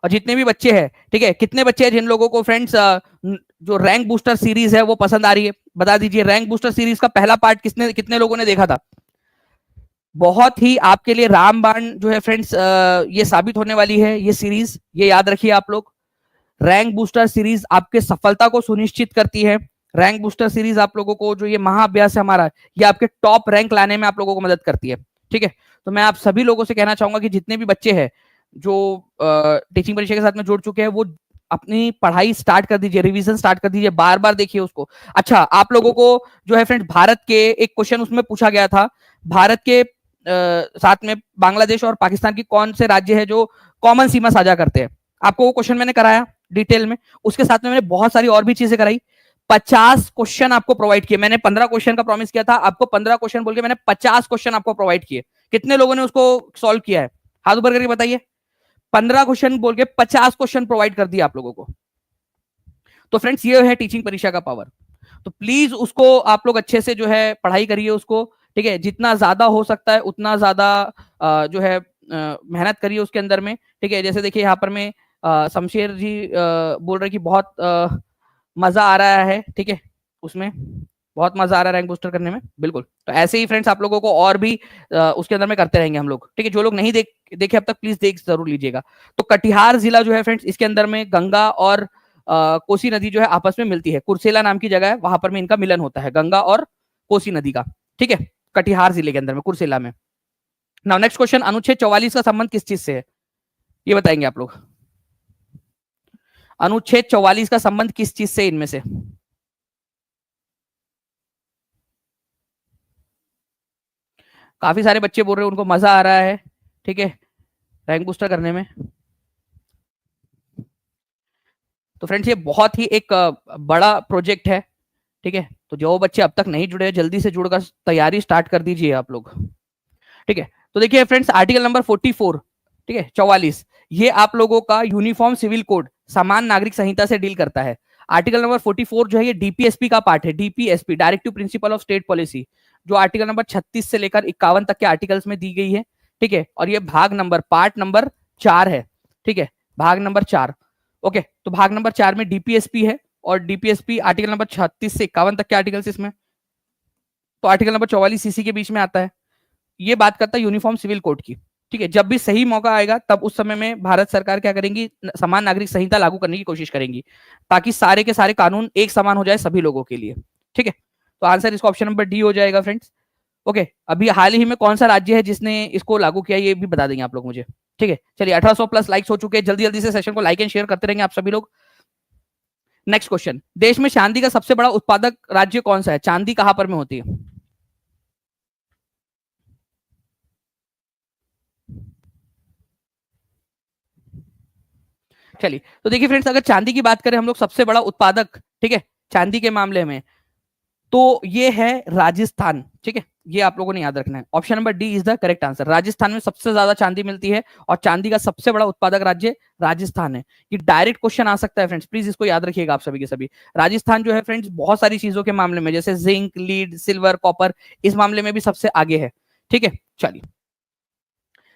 और जितने भी बच्चे हैं, ठीक है, कितने बच्चे हैं जिन लोगों को फ्रेंड्स जो रैंक बूस्टर सीरीज है वो पसंद आ रही है, बता दीजिए। रैंक बूस्टर सीरीज का पहला पार्ट कितने लोगों ने देखा था? बहुत ही आपके लिए रामबाण जो है फ्रेंड्स, ये साबित होने वाली है ये सीरीज, ये याद रखिए आप लोग। रैंक बूस्टर सीरीज आपके सफलता को सुनिश्चित करती है। रैंक बूस्टर सीरीज आप लोगों को, जो ये महाअभ्यास है हमारा, ये आपके टॉप रैंक लाने में आप लोगों को मदद करती है, ठीक है। तो मैं आप सभी लोगों से कहना चाहूंगा कि जितने भी बच्चे हैं जो टीचिंग परीक्षा के साथ में जुड़ चुके हैं, वो अपनी पढ़ाई स्टार्ट कर दीजिए, रिवीजन स्टार्ट कर दीजिए, बार बार देखिए उसको। अच्छा, आप लोगों को जो है फ्रेंड्स, भारत के एक क्वेश्चन उसमें पूछा गया था, भारत के साथ में बांग्लादेश और पाकिस्तान की कौन से राज्य है जो कॉमन सीमा साझा करते हैं? आपको वो क्वेश्चन मैंने कराया डिटेल में, उसके साथ में मैंने बहुत सारी और भी चीजें कराई। 50 क्वेश्चन आपको प्रोवाइड किए, मैंने 15 क्वेश्चन का प्रॉमिस किया था आपको, 15 क्वेश्चन बोल के मैंने 50 क्वेश्चन आपको प्रोवाइड किए। कितने लोगों ने उसको सॉल्व किया है? हाथ ऊपर करके बताइए। 15 क्वेश्चन बोल के 50 क्वेश्चन प्रोवाइड कर दिए आप लोगों को। तो फ्रेंड्स, ये है टीचिंग परीक्षा का पावर। तो प्लीज उसको आप लोग अच्छे से जो है पढ़ाई करिए उसको, ठीक है, जितना ज्यादा हो सकता है उतना ज्यादा जो है मेहनत करिए उसके अंदर में, ठीक है। जैसे देखिए यहाँ पर मैं शमशेर जी बोल रहे कि बहुत मजा आ रहा है, ठीक है, उसमें बहुत मजा आ रहा है रैंक बूस्टर करने में, बिल्कुल। तो ऐसे ही फ्रेंड्स आप लोगों को और भी उसके अंदर में करते रहेंगे हम लोग, ठीक है। जो लोग नहीं देखे अब तक, प्लीज देख जरूर लीजिएगा। तो कटिहार जिला जो है फ्रेंड्स, इसके अंदर में गंगा और कोसी नदी जो है आपस में मिलती है। कुर्सेला नाम की जगह है, वहां पर में इनका मिलन होता है, गंगा और कोसी नदी का, ठीक है, कटिहार जिले के अंदर में, कुर्सेला में। नाउ नेक्स्ट क्वेश्चन, अनुच्छेद 44 का संबंध किस चीज से है? ये बताएंगे आप लोग। अनुच्छेद 44 का संबंध किस चीज से इनमें से? काफी सारे बच्चे बोल रहे हैं उनको मजा आ रहा है, ठीक है, रैंक बूस्टर करने में। तो फ्रेंड्स, ये बहुत ही एक बड़ा प्रोजेक्ट है, ठीक है। तो जो बच्चे अब तक नहीं जुड़े, जल्दी से जुड़कर तैयारी स्टार्ट कर दीजिए आप लोग, ठीक है। तो देखिए फ्रेंड्स, आर्टिकल नंबर 44, ठीक है, 44, ये आप लोगों का यूनिफॉर्म सिविल कोड, समान नागरिक संहिता से डील करता है। आर्टिकल नंबर 44 जो है, ये डीपीएसपी का पार्ट है, DPSP, directive principle of state policy, जो आर्टिकल नंबर 36 से लेकर 51 तक के आर्टिकल्स में दी गई है, ठीक है। और ये भाग नंबर, पार्ट नंबर 4 है, ठीक है, भाग नंबर 4। ओके, तो भाग नंबर 4 में डीपीएसपी है, और डीपीएसपी आर्टिकल नंबर 36 से 51 तक के आर्टिकल्स इसमें। तो आर्टिकल नंबर 44 सीसी के बीच में आता है। ये बात करता है यूनिफॉर्म सिविल कोड की, ठीक है। जब भी सही मौका आएगा, तब उस समय में भारत सरकार क्या करेंगी, समान नागरिक संहिता लागू करने की कोशिश करेंगी, ताकि सारे के सारे कानून एक समान हो जाए सभी लोगों के लिए, ठीक है। तो आंसर इसका ऑप्शन नंबर डी हो जाएगा फ्रेंड्स। ओके, अभी हाल ही में कौन सा राज्य है जिसने इसको लागू किया, ये भी बता देंगे आप लोग मुझे, ठीक है। चलिए, 1800 प्लस लाइक्स हो चुके हैं, जल्दी जल्दी से सेशन को लाइक एंड शेयर करते रहेंगे आप सभी लोग। नेक्स्ट क्वेश्चन, देश में चांदी का सबसे बड़ा उत्पादक राज्य कौन सा है? चांदी कहां पर में होती है? चलिए, तो देखिए फ्रेंड्स, अगर चांदी की बात करें हम लोग, सबसे बड़ा उत्पादक, ठीक है, चांदी के मामले में, तो ये है राजस्थान। ठीक है, ये आप लोगों ने याद रखना है। Option number D is the correct answer. Rajasthan में सबसे ज्यादा चांदी मिलती है और चांदी का सबसे बड़ा उत्पादक राज्य राजस्थान है। ये डायरेक्ट क्वेश्चन आ सकता है फ्रेंड्स, प्लीज इसको याद रखिएगा आप सभी के सभी। राजस्थान जो है फ्रेंड्स, बहुत सारी चीजों के मामले में, जैसे जिंक, लीड, सिल्वर, कॉपर, इस मामले में भी सबसे आगे है। ठीक है, चलिए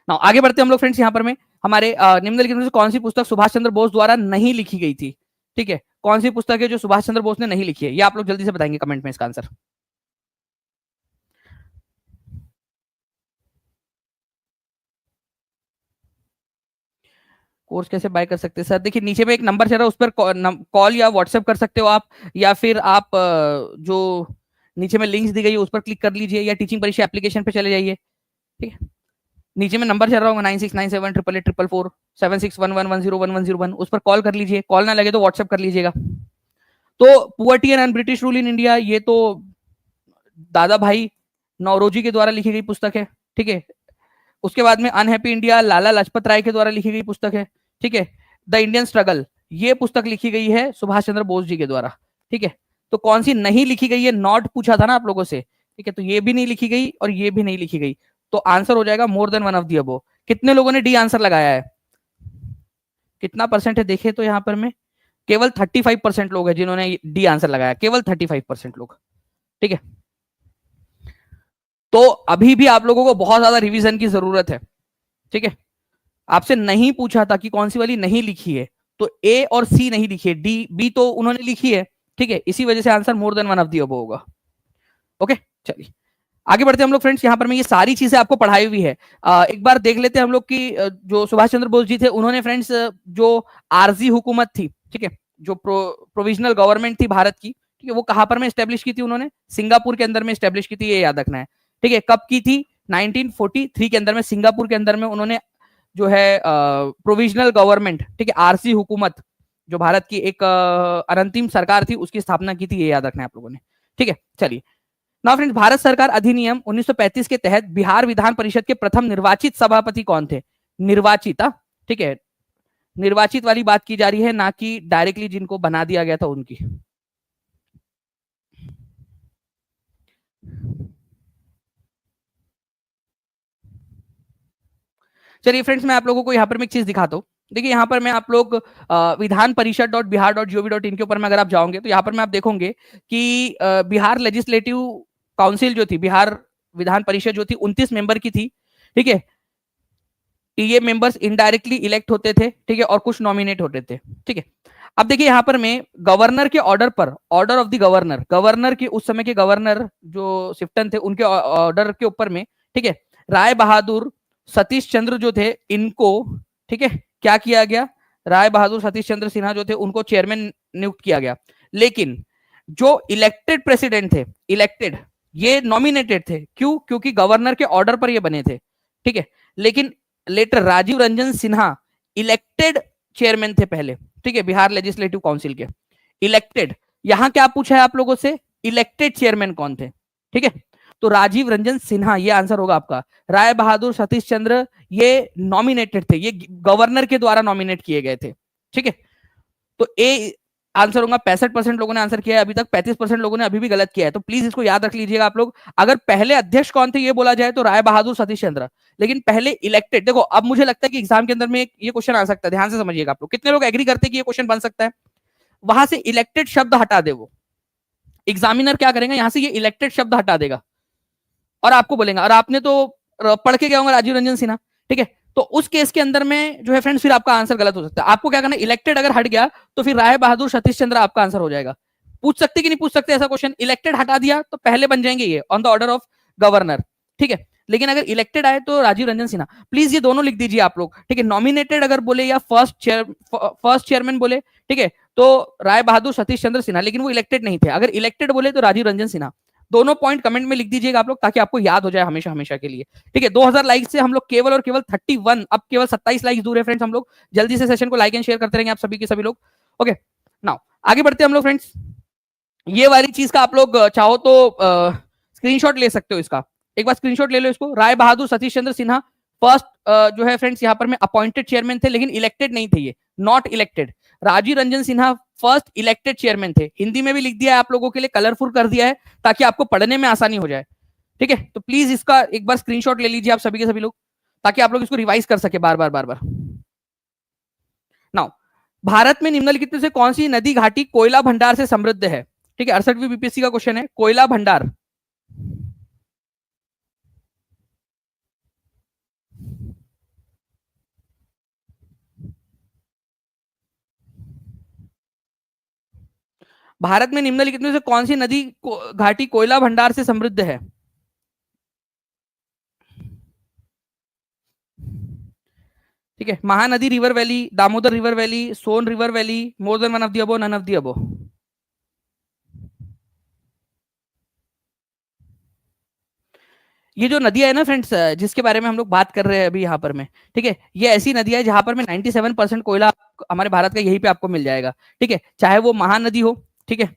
ना आगे बढ़ते हम लोग फ्रेंड्स। यहाँ पर में हमारे निम्नलिखित में से कौन सी पुस्तक सुभाष चंद्र बोस द्वारा नहीं लिखी गई थी? ठीक है, कौन सी पुस्तक है जो सुभाष चंद्र बोस ने नहीं लिखी है? ये आप लोग जल्दी से बताएंगे कमेंट में इसका आंसर। कोर्स कैसे बाय कर सकते हैं सर? देखिए, नीचे में एक नंबर चल रहा है, उस पर कॉल या व्हाट्सएप कर सकते हो आप, या फिर आप जो नीचे में लिंक्स दी गई है उस पर क्लिक कर लीजिए, या टीचिंग परीक्षा एप्लीकेशन पे चले जाइए। ठीक है, नीचे में नंबर चल रहा होगा 969788444611101101, उस पर कॉल कर लीजिए। कॉल ना लगे तो व्हाट्सएप कर लीजिएगा। तो poverty and British rule in India, ये तो दादा भाई नौरोजी के द्वारा लिखी गई पुस्तक है। ठीक है, उसके बाद में अनहैप्पी इंडिया लाला लाजपत राय के द्वारा लिखी गई पुस्तक है। ठीक है, द इंडियन स्ट्रगल, ये पुस्तक लिखी गई है सुभाष चंद्र बोस जी के द्वारा। ठीक है, तो कौन सी नहीं लिखी गई है? नॉट पूछा था ना आप लोगों से। ठीक है, तो ये भी नहीं लिखी गई और ये भी नहीं लिखी गई, तो आंसर हो जाएगा मोर than one of the above. कितने लोगों ने डी आंसर लगाया है? कितना परसेंट है देखे तो यहाँ पर में? केवल 35% लोग हैं जिन्होंने डी आंसर लगाया, केवल 35% लोग। ठीक है, तो अभी भी आप लोगों को बहुत ज्यादा रिवीजन की जरूरत है। ठीक है, आपसे नहीं पूछा था कि कौन सी वाली नहीं लिखी है, तो ए और सी नहीं लिखी है, डी बी तो उन्होंने लिखी है। ठीक है, इसी वजह से answer more than one of the above होगा। ओके, चलिए आगे बढ़ते हैं हम लोग फ्रेंड्स। यहाँ पर मैं ये सारी चीजें आपको पढ़ाई हुई है, एक बार देख लेते हैं हम लोग की जो सुभाष चंद्र बोस जी थे, उन्होंने फ्रेंड्स जो आरजी हुकूमत थी, ठीक है, जो प्रोविजनल गवर्नमेंट थी भारत की, ठीक है, वो कहां पर में स्टेब्लिश की थी? उन्होंने सिंगापुर के अंदर में स्टेब्लिश की थी, ये याद रखना है। ठीक है, कब की थी? 1943 के अंदर में, सिंगापुर के अंदर में उन्होंने जो है प्रोविजनल गवर्नमेंट, ठीक है, आरसी हुकूमत, जो भारत की एक अंतरिम सरकार थी, उसकी स्थापना की थी, ये याद रखना है आप लोगों ने। ठीक है, चलिए नाउ फ्रेंड्स, भारत सरकार अधिनियम 1935 के तहत बिहार विधान परिषद के प्रथम निर्वाचित सभापति कौन थे? निर्वाचित, ठीक है, निर्वाचित वाली बात की जा रही है, ना कि डायरेक्टली जिनको बना दिया गया था उनकी। चलिए फ्रेंड्स, मैं आप लोगों को यहाँ पर मैं एक चीज दिखाता हूँ। देखिए, यहाँ पर मैं आप लोग विधान परिषद .बिहार.gov.in के ऊपर में अगर आप जाओगे तो यहाँ पर मैं आप देखोगे कि बिहार लेजिस्लेटिव काउंसिल जो थी, बिहार विधान परिषद जो थी, 29 मेंबर की थी। ठीक है, ये मेंबर्स इनडायरेक्टली इलेक्ट होते थे, ठीक है, और कुछ नॉमिनेट होते थे। ठीक है, अब देखिए यहाँ पर मैं गवर्नर के ऑर्डर पर, order of the governor, governor के उस समय के गवर्नर जो सिफ्टन थे, उनके ऑर्डर के ऊपर में, ठीक है, राय बहादुर सतीश चंद्र जो थे, इनको, ठीक है, क्या किया गया? राय बहादुर सतीश चंद्र सिन्हा जो थे, उनको चेयरमैन नियुक्त किया गया। लेकिन जो इलेक्टेड प्रेसिडेंट थे, इलेक्टेड, ये नॉमिनेटेड थे। क्यों? क्योंकि गवर्नर के ऑर्डर पर ये बने थे। ठीक है, लेकिन later Rajiv Ranjan Sinha elected chairman थे पहले, ठीक है, बिहार लेजिस्लेटिव काउंसिल के इलेक्टेड। यहां क्या पूछा है आप लोगों से? इलेक्टेड चेयरमैन कौन थे? ठीक है, तो राजीव रंजन सिन्हा, ये आंसर होगा आपका। राय बहादुर सतीश चंद्र ये नॉमिनेटेड थे, ये गवर्नर के द्वारा नॉमिनेट किए गए थे। ठीक है, तो ए आंसर होगा। 65% लोगों ने आंसर किया है अभी तक, 35% लोगों ने अभी भी गलत किया है, तो प्लीज इसको याद रख लीजिएगा आप लोग। अगर पहले अध्यक्ष कौन थे ये बोला जाए तो राय बहादुर सतीश चंद्र, लेकिन पहले इलेक्टेड। देखो, अब मुझे लगता है कि एग्जाम के अंदर में ये क्वेश्चन आ सकता है, ध्यान से समझिएगा आप लोग। कितने लोग एग्री करते हैं कि ये क्वेश्चन बन सकता है? वहां से इलेक्टेड शब्द हटा दे, वो एग्जामिनर क्या करेगा, यहां से ये इलेक्टेड शब्द हटा देगा और आपको बोलेगा, और आपने तो पढ़ के गया होगा राजीव रंजन सिन्हा। ठीक है, तो उस केस के अंदर में जो है फ्रेंड्स, फिर आपका आंसर गलत हो सकता है। आपको क्या करना, इलेक्टेड अगर हट गया तो फिर राय बहादुर सतीश चंद्र आपका आंसर हो जाएगा। पूछ सकते कि नहीं पूछ सकते ऐसा क्वेश्चन? इलेक्टेड हटा दिया तो पहले बन जाएंगे ये on the order of governor. ठीक है, लेकिन अगर इलेक्टेड आए तो राजीव रंजन सिन्हा। प्लीज ये दोनों लिख दीजिए आप लोग। ठीक है, नॉमिनेटेड अगर बोले या फर्स्ट चेयरमैन बोले, ठीक है, तो राय बहादुर सतीश चंद्र सिन्हा, लेकिन वो इलेक्टेड नहीं थे। अगर इलेक्टेड बोले तो राजीव रंजन सिन्हा। दोनों पॉइंट कमेंट में लिख दीजिएगा आप लोग, ताकि आपको याद हो जाए हमेशा हमेशा के लिए। ठीक है, 2000 लाइक से हम लोग केवल और केवल 31, अब केवल 27 लाइक दूर है फ्रेंड्स। हम लोग जल्दी से सेशन को लाइक एंड शेयर करते रहेंगे आप सभी के सभी लोग। ओके, नाउ आगे बढ़ते हैं हम लोग फ्रेंड्स। ये वाली चीज का आप लोग चाहो तो स्क्रीनशॉट ले सकते हो इसका, एक बार स्क्रीनशॉट ले लो इसको। राय बहादुर सतीश चंद्र सिन्हा फर्स्ट जो है फ्रेंड्स यहाँ पर में अपॉइंटेड चेयरमैन थे, लेकिन इलेक्टेड नहीं थे, ये not elected. Rajiv Ranjan Sinha first elected chairman थे। हिंदी में भी लिख दिया है आप लोगों के लिए, कलरफुल कर दिया है ताकि आपको पढ़ने में आसानी हो जाए। ठीक है, तो प्लीज इसका एक बार स्क्रीनशॉट ले लीजिए आप सभी के सभी लोग, ताकि आप लोग इसको रिवाइज कर सके बार बार बार बार। नाउ, भारत में निम्नलिखित में से कौन सी नदी घाटी कोयला भंडार से समृद्ध है? ठीक है, 68वीं बीपीएससी का क्वेश्चन है, कोयला भंडार। भारत में निम्नलिखित में से कौन सी नदी घाटी कोयला भंडार से समृद्ध है? ठीक है, Mahanadi river valley, Damodar river valley, Son river valley, more than one of the above, none of the above. ये जो नदियां है ना फ्रेंड्स, जिसके बारे में हम लोग बात कर रहे हैं अभी यहाँ पर में, ठीक है, ये ऐसी नदियां है जहां पर में 97% कोयला हमारे भारत का यहीं पे आपको मिल जाएगा। ठीक है, चाहे वो महानदी हो, ठीक है,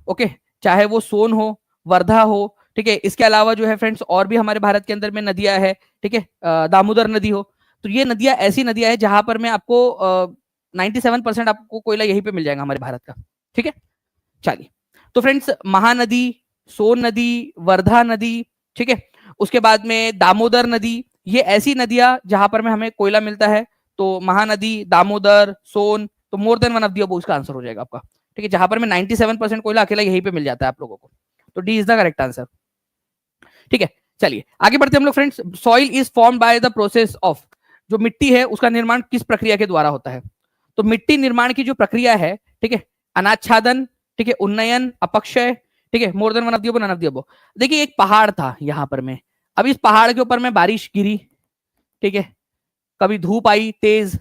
ओके, चाहे वो सोन हो, वर्धा हो, ठीक है, इसके अलावा जो है फ्रेंड्स और भी हमारे भारत के अंदर में नदियां है, ठीक है, दामोदर नदी हो, तो ये नदियां ऐसी नदियां है जहां पर में आपको 97% आपको कोयला यहीं पे मिल जाएगा हमारे भारत का। ठीक है, चलिए, तो फ्रेंड्स महानदी, सोन नदी, वर्धा नदी, ठीक है, उसके बाद में दामोदर नदी, ये ऐसी नदियां जहां पर में हमें कोयला मिलता है। तो महानदी, दामोदर, सोन, तो मोर than one of the above इसका आंसर हो जाएगा आपका। ठीक है, जहां पर में 97% कोयला अकेला यहीं पे मिल जाता है आप लोगों को, तो D is the correct answer. ठीक है, चलिए आगे बढ़ते हम लोग friends. Soil is formed by the process of, जो मिट्टी है उसका निर्माण किस प्रक्रिया के द्वारा होता है? तो मिट्टी निर्माण की जो प्रक्रिया है, ठीक है, अनाच्छादन, ठीक है, उन्नयन, अपक्षय, ठीक है, more than one of the above, none of the above. देखिए एक पहाड़ था यहाँ पर में, अब इस पहाड़ के ऊपर में बारिश गिरी, ठीक है, कभी धूप आई तेज,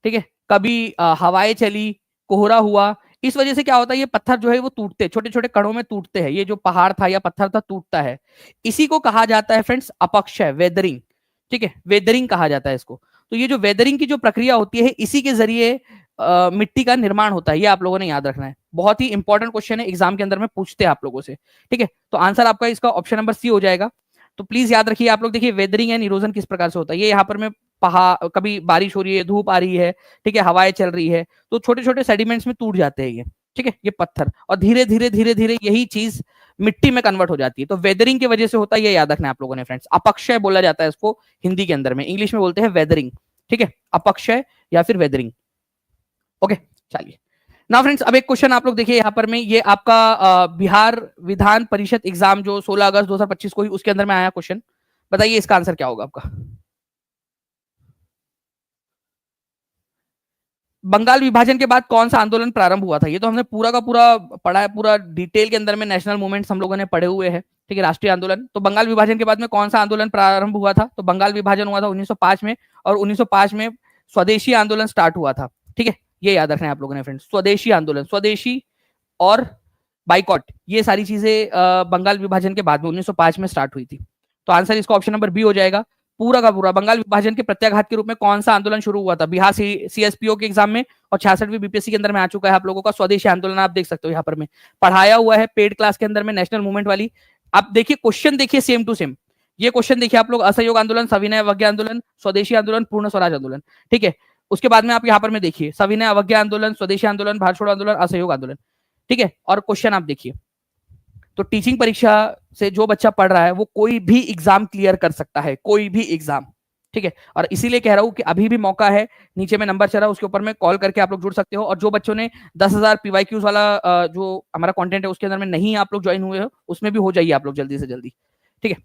ठीक है, कभी हवाएं चली, कोहरा हुआ, इस वजह से क्या होता है ये पत्थर जो है वो टूटते, छोटे छोटे कणों में टूटते हैं। ये जो पहाड़ था या पत्थर था टूटता है, इसी को कहा जाता है फ्रेंड्स अपक्षय, वेदरिंग। ठीक है, वेदरिंग कहा जाता है इसको। तो ये जो वेदरिंग की जो प्रक्रिया होती है, इसी के जरिए मिट्टी का निर्माण होता है। ये आप लोगों ने याद रखना है, बहुत ही इंपॉर्टेंट क्वेश्चन है, एग्जाम के अंदर में पूछते हैं आप लोगों से। ठीक है, तो आंसर आपका इसका ऑप्शन नंबर सी हो जाएगा। तो प्लीज याद रखिए आप लोग, देखिए वेदरिंग एंड इरोजन किस प्रकार से होता है। ये यहाँ पर में पहाड़, कभी बारिश हो रही है, धूप आ रही है, ठीक है, हवाएं चल रही है, तो छोटे छोटे सेडिमेंट्स में टूट जाते हैं ये, ठीक है, ये पत्थर, और धीरे धीरे धीरे धीरे यही चीज मिट्टी में कन्वर्ट हो जाती है। तो वेदरिंग की वजह से होता है, ये याद रखना है आप लोगों ने फ्रेंड्स। अपक्षय बोला जाता है इसको हिंदी के अंदर में, इंग्लिश में बोलते हैं वेदरिंग। ठीक है, अपक्षय या फिर वेदरिंग। ओके, चलिए ना फ्रेंड्स, अब एक क्वेश्चन आप लोग देखिए यहाँ पर में, ये आपका बिहार विधान परिषद एग्जाम जो 16 अगस्त 2025 को ही, उसके अंदर में आया क्वेश्चन। बताइए इसका आंसर क्या होगा आपका? बंगाल विभाजन के बाद कौन सा आंदोलन प्रारंभ हुआ था? ये तो हमने पूरा का पूरा पढ़ा है, पूरा डिटेल के अंदर में नेशनल मूवमेंट्स हम लोगों ने पढ़े हुए हैं। ठीक है, राष्ट्रीय आंदोलन। तो बंगाल विभाजन के बाद में कौन सा आंदोलन प्रारंभ हुआ था? तो बंगाल विभाजन हुआ था 1905 में, और 1905 में स्वदेशी आंदोलन स्टार्ट हुआ था। ठीक है, ये याद रखना है आप लोगों ने फ्रेंड्स, स्वदेशी आंदोलन, स्वदेशी और बाइकॉट, ये सारी चीजें बंगाल विभाजन के बाद में 1905 में स्टार्ट हुई थी। तो आंसर इसका ऑप्शन नंबर बी हो जाएगा। पूरा का पूरा बंगाल विभाजन के प्रत्याघात के रूप में कौन सा आंदोलन शुरू हुआ था? बिहार सीएसपीओ के एग्जाम में और 66वीं बीपीएससी के अंदर में आ चुका है आप लोगों का स्वदेशी आंदोलन। आप देख सकते हो यहाँ पर में पढ़ाया हुआ है पेड क्लास के अंदर में, नेशनल मूवमेंट वाली। आप देखिए क्वेश्चन, देखिए सेम टू सेम ये क्वेश्चन देखिए आप लोग, असहयोग आंदोलन, सविनय अवज्ञा आंदोलन, स्वदेशी आंदोलन, पूर्ण स्वराज आंदोलन। ठीक है, उसके बाद में आप यहाँ पर में देखिए सविनय अवज्ञा आंदोलन, स्वदेशी आंदोलन, भारत छोड़ो आंदोलन, असहयोग आंदोलन। ठीक है, और क्वेश्चन आप देखिए, तो टीचिंग परीक्षा से जो बच्चा पढ़ रहा है वो कोई भी एग्जाम क्लियर कर सकता है, कोई भी एग्जाम। ठीक है, और इसीलिए कह रहा हूं कि अभी भी मौका है, नीचे में नंबर चल रहा है उसके ऊपर में कॉल करके आप लोग जुड़ सकते हो। और जो बच्चों ने 10,000 पीवाईक्यूज वाला जो हमारा कंटेंट है उसके अंदर में नहीं आप लोग ज्वाइन हुए हो, उसमें भी हो जाइए आप लोग जल्दी से जल्दी। ठीक है,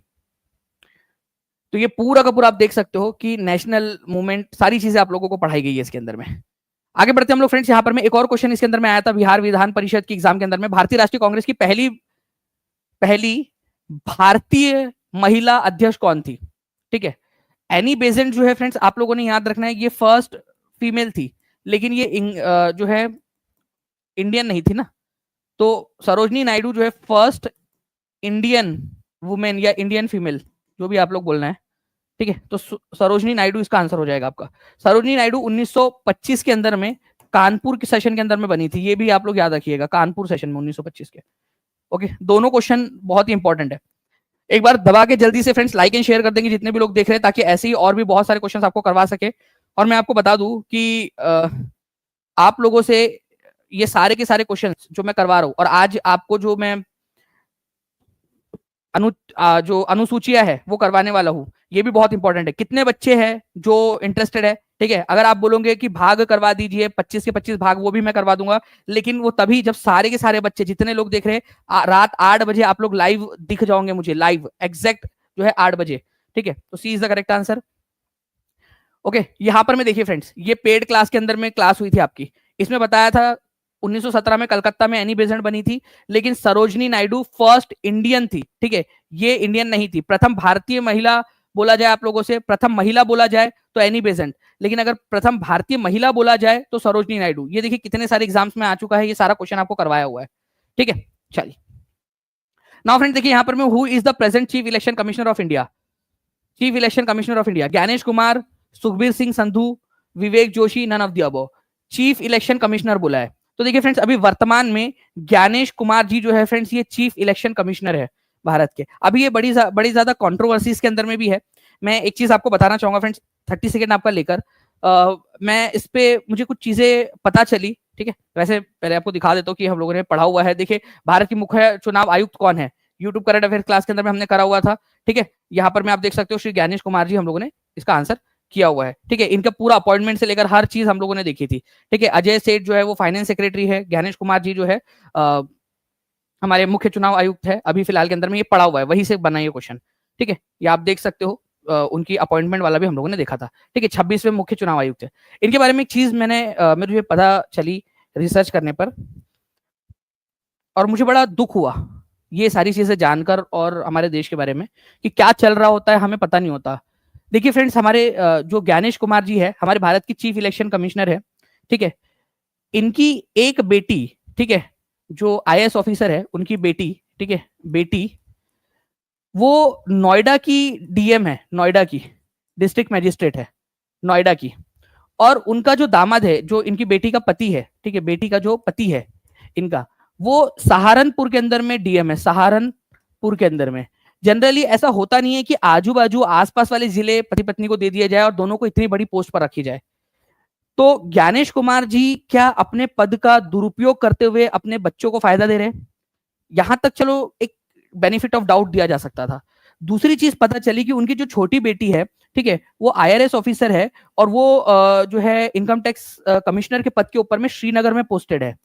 तो ये पूरा का पूरा आप देख सकते हो कि नेशनल मूवमेंट, सारी चीजें आप लोगों को पढ़ाई गई है इसके अंदर में। आगे बढ़ते हम लोग फ्रेंड्स, यहाँ पर में एक और क्वेश्चन इसके अंदर में आया था बिहार विधान परिषद की एग्जाम के अंदर में। भारतीय राष्ट्रीय कांग्रेस की पहली भारतीय महिला अध्यक्ष कौन थी? ठीक है, एनी बेजेंट जो है फ्रेंड्स, आप लोगों ने याद रखना है, ये फर्स्ट फीमेल थी, लेकिन ये जो है इंडियन नहीं थी ना। तो सरोजनी नायडू जो है फर्स्ट इंडियन वुमेन या इंडियन फीमेल, जो भी आप लोग बोलना है। ठीक है, तो सरोजनी नायडू इसका आंसर हो जाएगा आपका। सरोजनी नायडू 1925 के अंदर में कानपुर के सेशन के अंदर में बनी थी, ये भी आप लोग याद रखिएगा, कानपुर सेशन में 1925 के। ओके, दोनों क्वेश्चन बहुत ही इंपॉर्टेंट है। एक बार दबा के जल्दी से फ्रेंड्स लाइक एंड शेयर कर देंगे जितने भी लोग देख रहे हैं, ताकि ऐसे ही और भी बहुत सारे क्वेश्चंस आपको करवा सके। और मैं आपको बता दूं कि आप लोगों से ये सारे के सारे क्वेश्चंस जो मैं करवा रहा हूं, और आज आपको जो मैं जो अनुसूचियां है वो करवाने वाला हूँ, ये भी बहुत इंपॉर्टेंट है। कितने बच्चे हैं जो इंटरेस्टेड है? ठीक है, अगर आप बोलोगे कि भाग करवा दीजिए 25 के 25 भाग, वो भी मैं करवा दूंगा, लेकिन वो तभी जब सारे के सारे बच्चे जितने लोग देख रहे हैं रात 8 बजे आप लोग लाइव दिख जाओगे मुझे, लाइव एग्जैक्ट जो है 8 बजे। ठीक है, तो C is the correct answer. Okay, यहाँ पर मैं देखिए फ्रेंड्स, ये पेड क्लास के अंदर में क्लास हुई थी आपकी, इसमें बताया था 1917 में कलकत्ता में एनी बेसेंट बनी थी, लेकिन सरोजनी नायडू फर्स्ट इंडियन थी। ठीक है, ये इंडियन नहीं थी, प्रथम भारतीय महिला बोला जाए, आप लोगों से प्रथम महिला बोला जाए तो एनी बेसेंट, लेकिन अगर प्रथम भारतीय महिला बोला जाए तो सरोजनी नायडू। ये देखिए कितने सारे एग्जाम्स में आ चुका है, ये सारा क्वेश्चन आपको करवाया हुआ है। ठीक है, चलिए नाउ फ्रेंड्स देखिए यहाँ पर मैं, who is the present chief election commissioner of India? Chief election commissioner of India Gyanesh Kumar, Sukhbir Singh Sandhu, Vivek Joshi, none of the above. Chief election commissioner बोला है, तो देखिए फ्रेंड्स अभी वर्तमान में ज्ञानेश कुमार जी जो है फ्रेंड्स, ये चीफ इलेक्शन कमिश्नर है भारत के। अभी ये बड़ी ज्यादा कंट्रोवर्सीज के अंदर में भी है। मैं एक चीज आपको बताना चाहूंगा फ्रेंड्स, 30 सेकंड आपका लेकर, मैं इस पे मुझे कुछ चीजें पता चली। ठीक है, वैसे पहले आपको दिखा देता हूँ कि हम लोगों ने पढ़ा हुआ है। देखिए भारत की मुख्य चुनाव आयुक्त कौन है, यूट्यूब करंट अफेयर क्लास के अंदर में हमने करा हुआ था। ठीक है, यहाँ पर मैं आप देख सकते हो श्री ज्ञानेश कुमार जी, हम लोगों ने इसका आंसर किया हुआ है। ठीक है, इनका पूरा अपॉइंटमेंट से लेकर हर चीज हम लोगों ने देखी थी। ठीक है, अजय सेठ जो है वो फाइनेंस सेक्रेटरी है, ज्ञानेश कुमार जी जो है हमारे मुख्य चुनाव आयुक्त है अभी फिलहाल के अंदर में, ये पड़ा हुआ है, वहीं से बना ये क्वेश्चन। ठीक है, ये आप देख सकते हो, उनकी अपॉइंटमेंट वाला भी हम लोगों ने देखा था। ठीक है, 26वें मुख्य चुनाव आयुक्त है। इनके बारे में एक चीज मुझे पता चली रिसर्च करने पर, और मुझे बड़ा दुख हुआ ये सारी चीजें जानकर, और हमारे देश के बारे में कि क्या चल रहा होता है हमें पता नहीं होता। देखिए फ्रेंड्स, हमारे जो ज्ञानेश कुमार जी है हमारे भारत की चीफ इलेक्शन कमिश्नर है। ठीक है, इनकी एक बेटी, ठीक है, जो आईएएस ऑफिसर है उनकी बेटी, ठीक है, बेटी वो नोएडा की डीएम है, नोएडा की डिस्ट्रिक्ट मजिस्ट्रेट है नोएडा की। और उनका जो दामाद है, जो इनकी बेटी का पति है, ठीक है, बेटी का जो पति है इनका, वो सहारनपुर के अंदर में डीएम है, सहारनपुर के अंदर में। जनरली ऐसा होता नहीं है कि आजू बाजू आसपास वाले जिले पति पत्नी को दे दिया जाए और दोनों को इतनी बड़ी पोस्ट पर रखी जाए। तो ज्ञानेश कुमार जी क्या अपने पद का दुरुपयोग करते हुए अपने बच्चों को फायदा दे रहे हैं? यहां तक चलो एक बेनिफिट ऑफ डाउट दिया जा सकता था। दूसरी चीज पता चली कि उनकी जो छोटी बेटी है, ठीक है, वो आईआरएस ऑफिसर है, और वो जो है इनकम टैक्स कमिश्नर के पद के ऊपर में श्रीनगर में पोस्टेड है,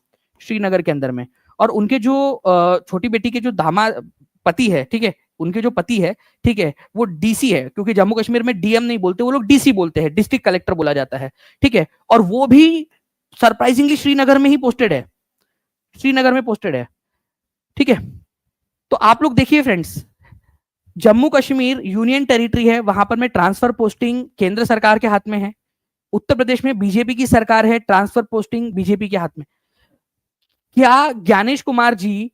श्रीनगर के अंदर में। और उनके जो छोटी बेटी के जो दामाद पति है, ठीक है, उनके जो पति है, ठीक है, वो डीसी है, क्योंकि जम्मू कश्मीर में डीएम नहीं बोलते, वो लोग डीसी बोलते हैं, डिस्ट्रिक्ट कलेक्टर बोला जाता है। ठीक है, और वो भी सरप्राइजिंगली श्रीनगर में ही पोस्टेड है, श्रीनगर में पोस्टेड है। ठीक है, तो आप लोग देखिए friends, Jammu Kashmir union territory है, वहां पर में ट्रांसफर पोस्टिंग केंद्र सरकार के हाथ में है। उत्तर प्रदेश में बीजेपी की सरकार है, ट्रांसफर पोस्टिंग बीजेपी के हाथ में। क्या ज्ञानेश कुमार जी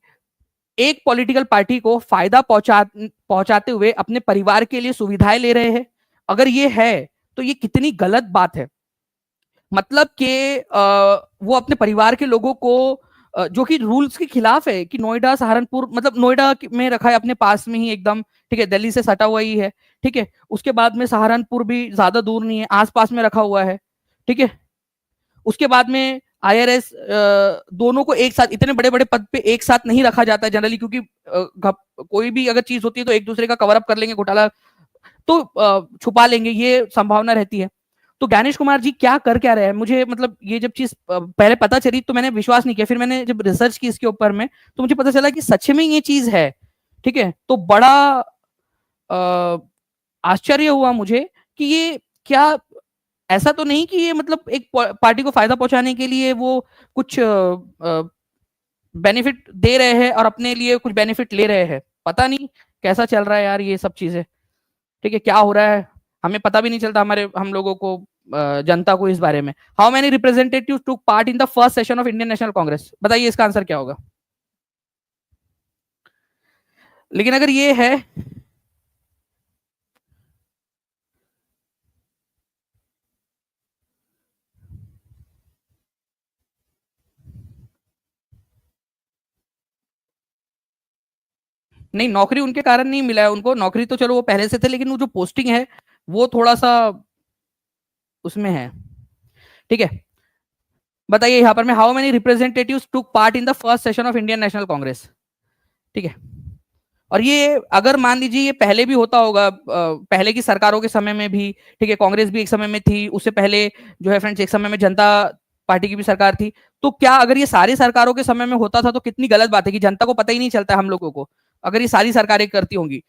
एक पॉलिटिकल पार्टी को फायदा पहुंचाते हुए अपने परिवार के लिए सुविधाएं ले रहे हैं? अगर ये है तो ये कितनी गलत बात है। मतलब कि वो अपने परिवार के लोगों को जो कि रूल्स के खिलाफ है, कि नोएडा सहारनपुर, मतलब नोएडा में रखा है अपने पास में ही एकदम, ठीक है, दिल्ली से सटा हुआ ही है। ठीक है, उसके बाद में सहारनपुर भी ज्यादा दूर नहीं है, आसपास में रखा हुआ है। ठीक है, उसके बाद में आईआरएस, दोनों को एक साथ इतने बड़े बड़े पद पे एक साथ नहीं रखा जाता है जनरली, क्योंकि कोई भी अगर चीज होती है तो एक दूसरे का कवर अप कर लेंगे, घोटाला तो छुपा लेंगे, ये संभावना रहती है। तो ज्ञानेश कुमार जी क्या रहे हैं, मुझे मतलब ये जब चीज पहले पता चली तो मैंने विश्वास नहीं किया, फिर मैंने जब रिसर्च की इसके ऊपर में तो मुझे पता चला कि सच में ये चीज है। ठीक है, तो बड़ा आश्चर्य हुआ मुझे कि ये क्या, ऐसा तो नहीं कि ये मतलब एक पार्टी को फायदा पहुंचाने के लिए वो कुछ बेनिफिट दे रहे हैं और अपने लिए कुछ बेनिफिट ले रहे हैं। पता नहीं कैसा चल रहा है यार ये सब चीजें। ठीक है, क्या हो रहा है हमें पता भी नहीं चलता, हम लोगों को, जनता को इस बारे में। How many representative took part in the first session of Indian national Congress? बताइए इसका आंसर क्या होगा। लेकिन अगर ये है, नहीं नौकरी उनके कारण नहीं मिला है उनको, नौकरी तो चलो वो पहले से थे, लेकिन वो जो पोस्टिंग है वो थोड़ा सा उसमें है, ठीक है। बताइए यहाँ पर में, how many representatives took part in the first session of Indian national Congress, ठीक है। और ये अगर मान लीजिए ये पहले भी होता होगा, पहले की सरकारों के समय में भी, ठीक है, कांग्रेस भी एक समय में थी, उससे पहले जो है फ्रेंड्स एक समय में जनता पार्टी की भी सरकार थी, तो क्या अगर ये सारी सरकारों के समय में होता था तो कितनी गलत बात है कि जनता को पता ही नहीं चलता हम लोगों को, अगर ये सारी सरकारें करती होंगी।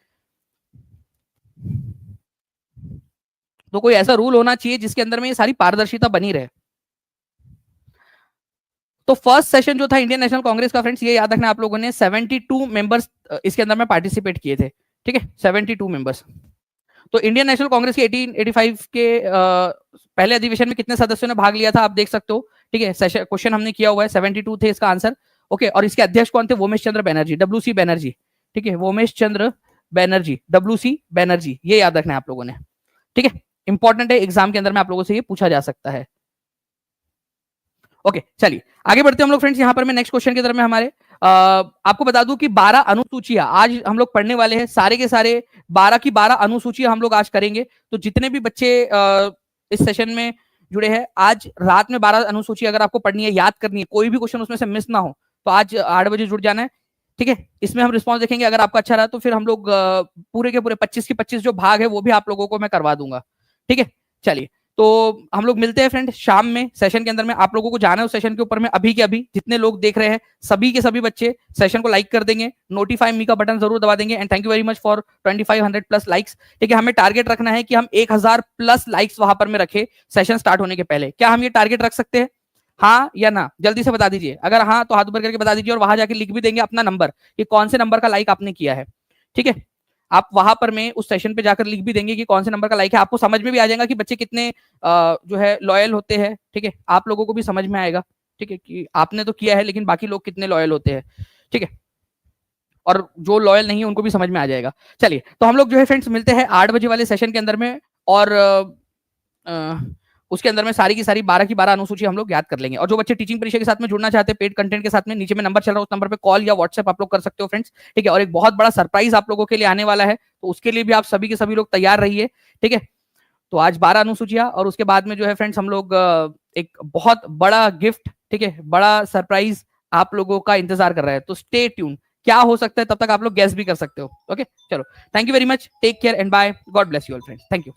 तो कोई ऐसा रूल होना चाहिए जिसके अंदर में ये सारी पारदर्शिता बनी रहे। तो फर्स्ट सेशन जो था इंडियन नेशनल कांग्रेस का फ्रेंड्स, ये याद रखना आप लोगों ने, 72 मेंबर्स इसके अंदर में पार्टिसिपेट किए थे, ठीक है, 72 मेंबर्स। तो इंडियन नेशनल कांग्रेस के 1885 के पहले अधिवेशन में कितने सदस्यों ने भाग लिया था आप देख सकते हो, ठीक है, सेशन क्वेश्चन हमने किया हुआ है, 72 थे इसका आंसर, ओके। और इसके अध्यक्ष कौन थे, वोमेश चंद्र बैनर्जी, डब्ल्यू सी बैनर्जी, ठीक है, वोमेश चंद्र बैनर्जी, डब्ल्यू सी बैनर्जी, ये याद रखना है आप लोगों ने, ठीक है, इंपॉर्टेंट है, एग्जाम के अंदर में आप लोगों से ये पूछा जा सकता है। ओके, चलिए आगे बढ़ते हैं हम लोग फ्रेंड्स, यहाँ पर मैं नेक्स्ट क्वेश्चन की तरफ में हमारे आपको बता दूं कि 12 अनुसूचियां आज हम लोग पढ़ने वाले हैं, सारे के सारे 12 की 12 अनुसूचियां हम लोग आज करेंगे। तो जितने भी बच्चे इस सेशन में जुड़े हैं, आज रात में 12 अनुसूची अगर आपको पढ़नी है, याद करनी है, कोई भी क्वेश्चन उसमें से मिस ना हो, तो आज 8 बजे जुड़ जाना है, ठीक है। इसमें हम रिस्पॉन्स देखेंगे, अगर आपका अच्छा रहा तो फिर हम लोग पूरे के पूरे 25 के 25 जो भाग है वो भी आप लोगों को मैं करवा दूंगा, ठीक है। चलिए, तो हम लोग मिलते हैं फ्रेंड शाम में सेशन के अंदर में, आप लोगों को जाना है उस सेशन के ऊपर में, अभी के अभी जितने लोग देख रहे हैं सभी के सभी बच्चे सेशन को लाइक कर देंगे, नोटिफाई मी का बटन जरूर दबा देंगे, and thank you very much for 2500 plus likes, ठीक है। हमें टारगेट रखना है कि हम 1000 प्लस लाइक्स वहां पर में रखे सेशन स्टार्ट होने के पहले। क्या हम ये टारगेट रख सकते हैं, हाँ या ना, जल्दी से बता दीजिए। अगर हाँ तो हाथ ऊपर करके बता दीजिए, और वहां जाके लिख भी देंगे अपना नंबर कि कौन से नंबर का लाइक आपने किया है, ठीक है। आप वहां पर में उस सेशन पे जाकर लिख भी देंगे कि कौन से नंबर का लाइक है, आपको समझ में भी आ जाएगा कि बच्चे कितने जो है लॉयल होते हैं, ठीक है। आप लोगों को भी समझ में आएगा, ठीक है, कि आपने तो किया है लेकिन बाकी लोग कितने लॉयल होते हैं, ठीक है। और जो लॉयल नहीं है उनको भी समझ में आ जाएगा। चलिए, तो हम लोग जो है फ्रेंड्स मिलते हैं 8 बजे वाले सेशन के अंदर में, और उसके अंदर में सारी की सारी 12 की 12 अनुसूची हम लोग याद कर लेंगे। और जो बच्चे टीचिंग परीक्षा के साथ में जुड़ना चाहते हैं पेड कंटेंट के साथ में, नीचे में नंबर चल रहा है, उस नंबर पे कॉल या व्हाट्सएप आप लोग कर सकते हो फ्रेंड्स, ठीक है। और एक बहुत बड़ा सरप्राइज आप लोगों के लिए आने वाला है, तो उसके लिए भी आप सभी के सभी लोग तैयार रहिए, ठीक है। तो आज 12 अनुसूचियां, और उसके बाद में जो है फ्रेंड्स हम लोग एक बहुत बड़ा गिफ्ट, ठीक है, बड़ा सरप्राइज आप लोगों का इंतजार कर रहा है, तो स्टे ट्यून, क्या हो सकता है तब तक आप लोग गेस भी कर सकते हो, ओके। चलो, thank you very much, take care and bye, God bless you all friends, thank you.